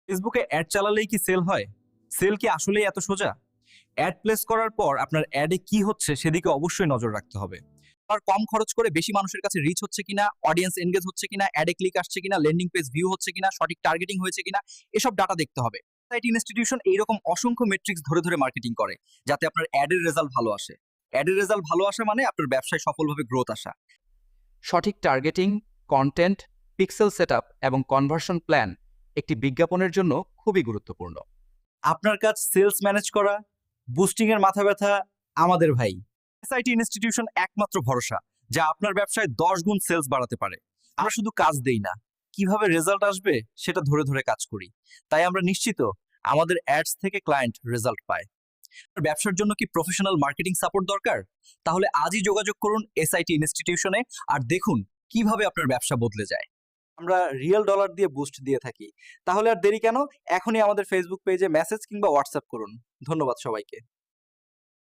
ফেসবুকে অ্যাড চালালেই কি সেল হয়? সেল কি আসলেই এত সোজা? অ্যাড প্লেস করার পর আপনার অ্যাডে কি হচ্ছে সেদিকে অবশ্যই নজর রাখতে হবে। আর কম খরচ করে বেশি মানুষের কাছে রিচ হচ্ছে কিনা, অডিয়েন্স এনগেজ হচ্ছে কিনা, অ্যাডে ক্লিক আসছে কিনা, ল্যান্ডিং পেজ ভিউ হচ্ছে কিনা, সঠিক টার্গেটিং হয়েছে কিনা, এসব ডাটা দেখতে হবে। সাইট ইনস্টিটিউশন এইরকম অসংখ্য মেট্রিক্স ধরে ধরে মার্কেটিং করে যাতে আপনার অ্যাডের রেজাল্ট ভালো আসে। অ্যাডের রেজাল্ট ভালো আসা মানে আপনার ব্যবসায় সফলভাবে গ্রোথ আসা। সঠিক টার্গেটিং, কন্টেন্ট, পিক্সেল সেটআপ এবং কনভার্সন প্ল্যান একটি বিজ্ঞাপনের জন্য খুবই গুরুত্বপূর্ণ। আপনার কাজ সেলস ম্যানেজ করা, বুস্টিং এর মাথা ব্যথা আমাদের ভাই। এসআইটি ইনস্টিটিউশন একমাত্র ভরসা যা আপনার ব্যবসায় 10 গুণ সেলস বাড়াতে পারে। আমরা শুধু কাজ দেই না, কিভাবে রেজাল্ট আসবে সেটা ধরে ধরে কাজ করি। তাই আমরা নিশ্চিত আমাদের অ্যাডস থেকে ক্লায়েন্ট রেজাল্ট পায়। আপনার ব্যবসার জন্য কি প্রফেশনাল মার্কেটিং সাপোর্ট দরকার? তাহলে আজই যোগাযোগ করুন এসআইটি ইনস্টিটিউশনে আর দেখুন কিভাবে আপনার ব্যবসা বদলে যায়। আমরা রিয়েল ডলার দিয়ে বুস্ট দিয়ে থাকি। তাহলে আর দেরি কেন? এখনই আমাদের ফেসবুক পেজে মেসেজ কিংবা হোয়াটসঅ্যাপ করুন। ধন্যবাদ সবাইকে।